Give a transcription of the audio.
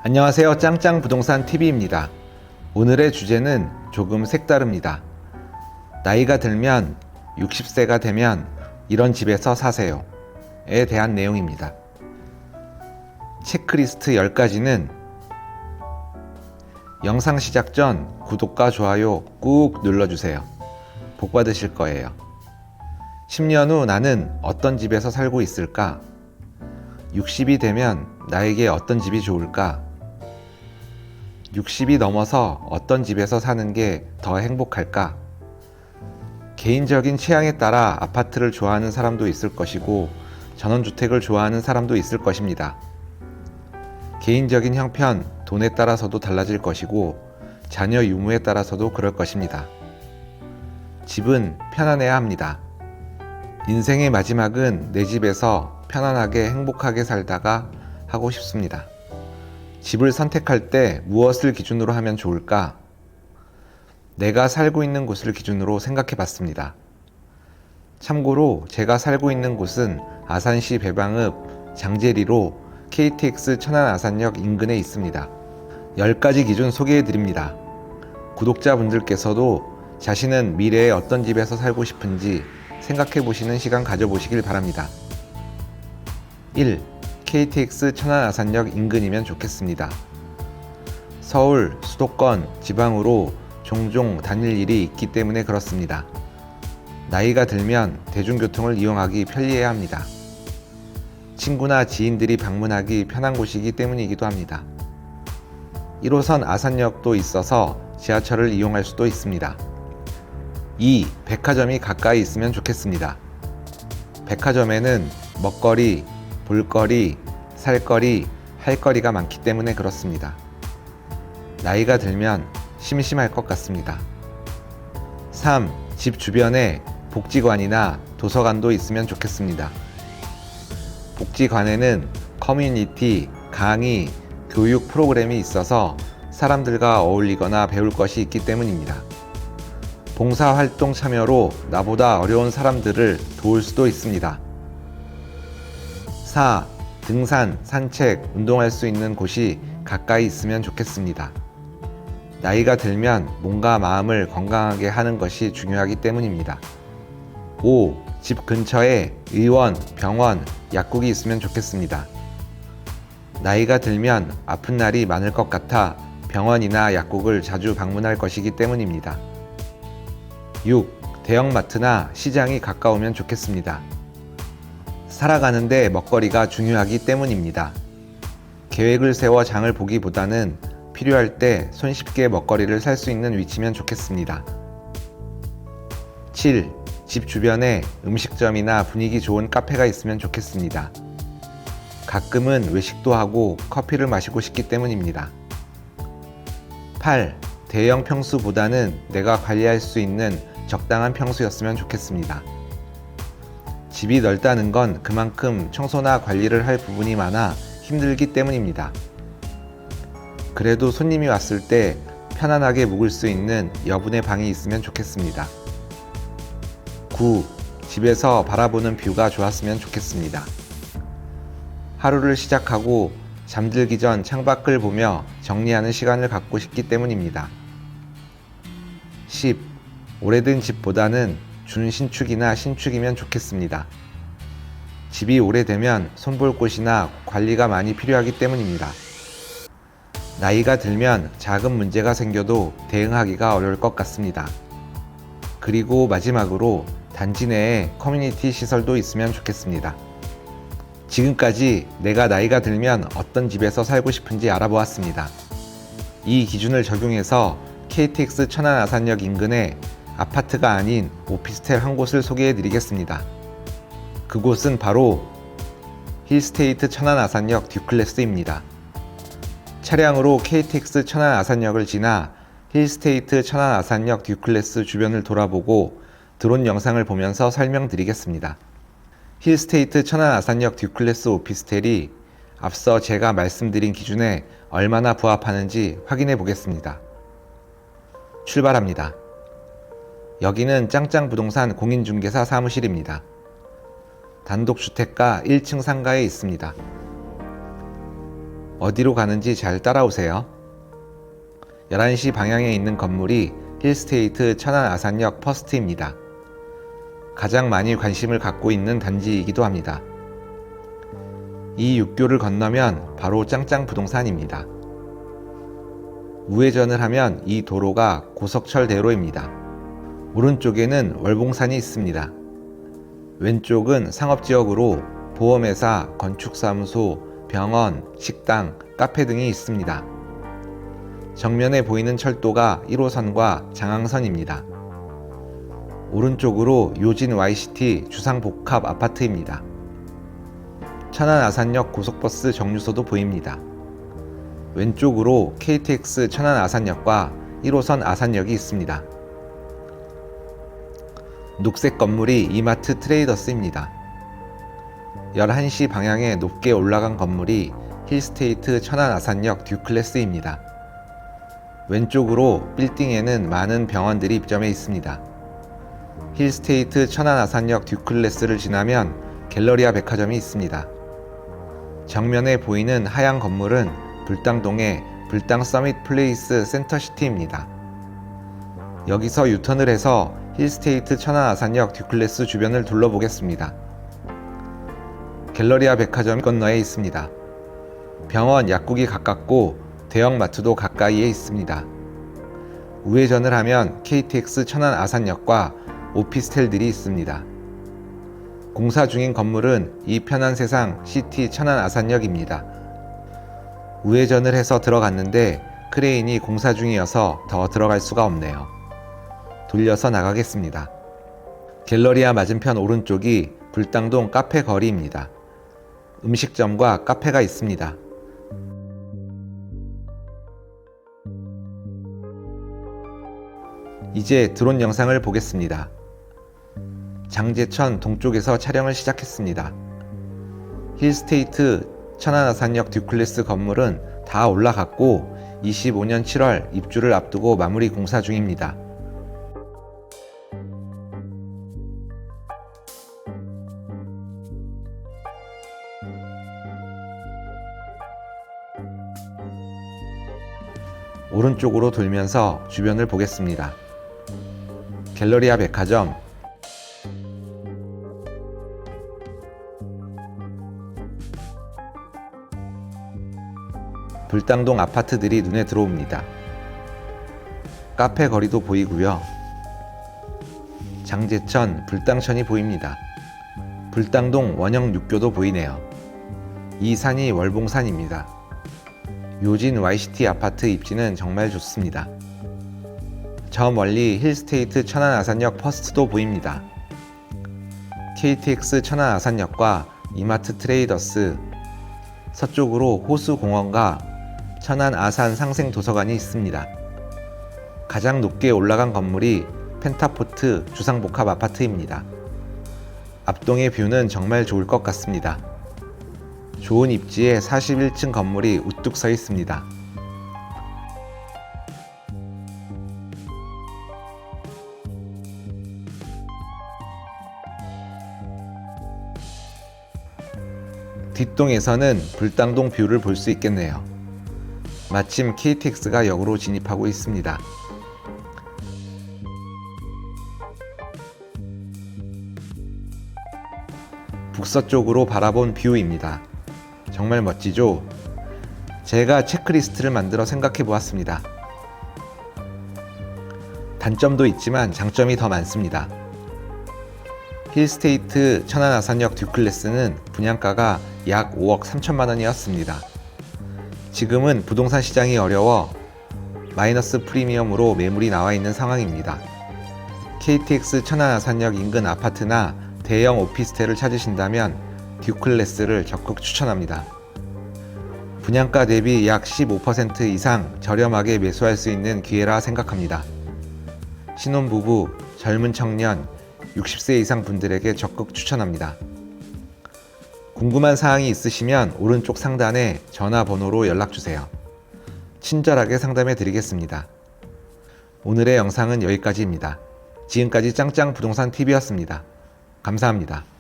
안녕하세요. 짱짱부동산TV입니다. 오늘의 주제는 조금 색다릅니다. 나이가 들면 60세가 되면 이런 집에서 사세요에 대한 내용입니다. 체크리스트 10가지는 영상 시작 전 구독과 좋아요 꾹 눌러주세요. 복 받으실 거예요. 10년 후 나는 어떤 집에서 살고 있을까? 60이 되면 나에게 어떤 집이 좋을까? 60이 넘어서 어떤 집에서 사는 게 더 행복할까? 개인적인 취향에 따라 아파트를 좋아하는 사람도 있을 것이고 전원주택을 좋아하는 사람도 있을 것입니다. 개인적인 형편, 돈에 따라서도 달라질 것이고 자녀 유무에 따라서도 그럴 것입니다. 집은 편안해야 합니다. 인생의 마지막은 내 집에서 편안하게 행복하게 살다가 하고 싶습니다. 집을 선택할 때 무엇을 기준으로 하면 좋을까? 내가 살고 있는 곳을 기준으로 생각해 봤습니다. 참고로 제가 살고 있는 곳은 아산시 배방읍 장제리로 KTX 천안아산역 인근에 있습니다. 10가지 기준 소개해 드립니다. 구독자분들께서도 자신은 미래에 어떤 집에서 살고 싶은지 생각해 보시는 시간 가져보시길 바랍니다. 1. KTX 천안아산역 인근이면 좋겠습니다. 서울, 수도권, 지방으로 종종 다닐 일이 있기 때문에 그렇습니다. 나이가 들면 대중교통을 이용하기 편리해야 합니다. 친구나 지인들이 방문하기 편한 곳이기 때문이기도 합니다. 1호선 아산역도 있어서 지하철을 이용할 수도 있습니다. 2. 백화점이 가까이 있으면 좋겠습니다. 백화점에는 먹거리, 볼거리, 살거리, 할거리가 많기 때문에 그렇습니다. 나이가 들면 심심할 것 같습니다. 3. 집 주변에 복지관이나 도서관도 있으면 좋겠습니다. 복지관에는 커뮤니티, 강의, 교육 프로그램이 있어서 사람들과 어울리거나 배울 것이 있기 때문입니다. 봉사활동 참여로 나보다 어려운 사람들을 도울 수도 있습니다. 4. 등산, 산책, 운동할 수 있는 곳이 가까이 있으면 좋겠습니다. 나이가 들면 몸과 마음을 건강하게 하는 것이 중요하기 때문입니다. 5. 집 근처에 의원, 병원, 약국이 있으면 좋겠습니다. 나이가 들면 아픈 날이 많을 것 같아 병원이나 약국을 자주 방문할 것이기 때문입니다. 6. 대형마트나 시장이 가까우면 좋겠습니다. 살아가는데 먹거리가 중요하기 때문입니다. 계획을 세워 장을 보기보다는 필요할 때 손쉽게 먹거리를 살 수 있는 위치면 좋겠습니다. 7. 집 주변에 음식점이나 분위기 좋은 카페가 있으면 좋겠습니다. 가끔은 외식도 하고 커피를 마시고 싶기 때문입니다. 8. 대형 평수보다는 내가 관리할 수 있는 적당한 평수였으면 좋겠습니다. 집이 넓다는 건 그만큼 청소나 관리를 할 부분이 많아 힘들기 때문입니다. 그래도 손님이 왔을 때 편안하게 묵을 수 있는 여분의 방이 있으면 좋겠습니다. 9. 집에서 바라보는 뷰가 좋았으면 좋겠습니다. 하루를 시작하고 잠들기 전 창밖을 보며 정리하는 시간을 갖고 싶기 때문입니다. 10. 오래된 집보다는 준신축이나 신축이면 좋겠습니다. 집이 오래되면 손볼 곳이나 관리가 많이 필요하기 때문입니다. 나이가 들면 작은 문제가 생겨도 대응하기가 어려울 것 같습니다. 그리고 마지막으로 단지 내에 커뮤니티 시설도 있으면 좋겠습니다. 지금까지 내가 나이가 들면 어떤 집에서 살고 싶은지 알아보았습니다. 이 기준을 적용해서 KTX 천안아산역 인근에 아파트가 아닌 오피스텔 한 곳을 소개해 드리겠습니다. 그곳은 바로 힐스테이트 천안아산역 듀클래스입니다. 차량으로 KTX 천안아산역을 지나 힐스테이트 천안아산역 듀클래스 주변을 돌아보고 드론 영상을 보면서 설명드리겠습니다. 힐스테이트 천안아산역 듀클래스 오피스텔이 앞서 제가 말씀드린 기준에 얼마나 부합하는지 확인해 보겠습니다. 출발합니다. 여기는 짱짱부동산 공인중개사 사무실입니다. 단독주택가 1층 상가에 있습니다. 어디로 가는지 잘 따라오세요. 11시 방향에 있는 건물이 힐스테이트 천안 아산역 퍼스트입니다. 가장 많이 관심을 갖고 있는 단지이기도 합니다. 이 육교를 건너면 바로 짱짱 부동산입니다. 우회전을 하면 이 도로가 고석철 대로입니다. 오른쪽에는 월봉산이 있습니다. 왼쪽은 상업지역으로 보험회사, 건축사무소, 병원, 식당, 카페 등이 있습니다. 정면에 보이는 철도가 1호선과 장항선입니다. 오른쪽으로 요진 YCT 주상복합 아파트입니다. 천안 아산역 고속버스 정류소도 보입니다. 왼쪽으로 KTX 천안 아산역과 1호선 아산역이 있습니다. 녹색 건물이 이마트 트레이더스입니다. 11시 방향에 높게 올라간 건물이 힐스테이트 천안 아산역 듀클래스입니다. 왼쪽으로 빌딩에는 많은 병원들이 입점해 있습니다. 힐스테이트 천안 아산역 듀클래스를 지나면 갤러리아 백화점이 있습니다. 정면에 보이는 하얀 건물은 불당동의 불당 서밋 플레이스 센터시티입니다. 여기서 유턴을 해서 힐스테이트 천안 아산역 듀클래스 주변을 둘러보겠습니다. 갤러리아 백화점 건너에 있습니다. 병원, 약국이 가깝고 대형마트도 가까이에 있습니다. 우회전을 하면 KTX 천안 아산역과 오피스텔들이 있습니다. 공사 중인 건물은 이 편한 세상 시티 천안 아산역입니다. 우회전을 해서 들어갔는데 크레인이 공사 중이어서 더 들어갈 수가 없네요. 돌려서 나가겠습니다. 갤러리아 맞은편 오른쪽이 불당동 카페 거리입니다. 음식점과 카페가 있습니다. 이제 드론 영상을 보겠습니다. 장제천 동쪽에서 촬영을 시작했습니다. 힐스테이트 천안 아산역 듀클래스 건물은 다 올라갔고 25년 7월 입주를 앞두고 마무리 공사 중입니다. 오른쪽으로 돌면서 주변을 보겠습니다. 갤러리아 백화점, 불당동 아파트들이 눈에 들어옵니다. 카페 거리도 보이고요. 장제천, 불당천이 보입니다. 불당동 원형 육교도 보이네요. 이 산이 월봉산입니다. 요진 YCT 아파트 입지는 정말 좋습니다. 저 멀리 힐스테이트 천안 아산역 퍼스트도 보입니다. KTX 천안 아산역과 이마트 트레이더스, 서쪽으로 호수공원과 천안 아산 상생 도서관이 있습니다. 가장 높게 올라간 건물이 펜타포트 주상복합 아파트입니다. 앞동의 뷰는 정말 좋을 것 같습니다. 좋은 입지에 41층 건물이 우뚝 서 있습니다. 뒷동에서는 불당동 뷰를 볼 수 있겠네요. 마침 KTX가 역으로 진입하고 있습니다. 북서쪽으로 바라본 뷰입니다. 정말 멋지죠? 제가 체크리스트를 만들어 생각해 보았습니다. 단점도 있지만 장점이 더 많습니다. 힐스테이트 천안 아산역 듀클래스는 분양가가 약 5억 3천만 원이었습니다. 지금은 부동산 시장이 어려워 마이너스 프리미엄으로 매물이 나와 있는 상황입니다. KTX 천안 아산역 인근 아파트나 대형 오피스텔을 찾으신다면 듀클래스를 적극 추천합니다. 분양가 대비 약 15% 이상 저렴하게 매수할 수 있는 기회라 생각합니다. 신혼부부, 젊은 청년, 60세 이상 분들에게 적극 추천합니다. 궁금한 사항이 있으시면 오른쪽 상단에 전화번호로 연락주세요. 친절하게 상담해 드리겠습니다. 오늘의 영상은 여기까지입니다. 지금까지 짱짱 부동산 TV였습니다. 감사합니다.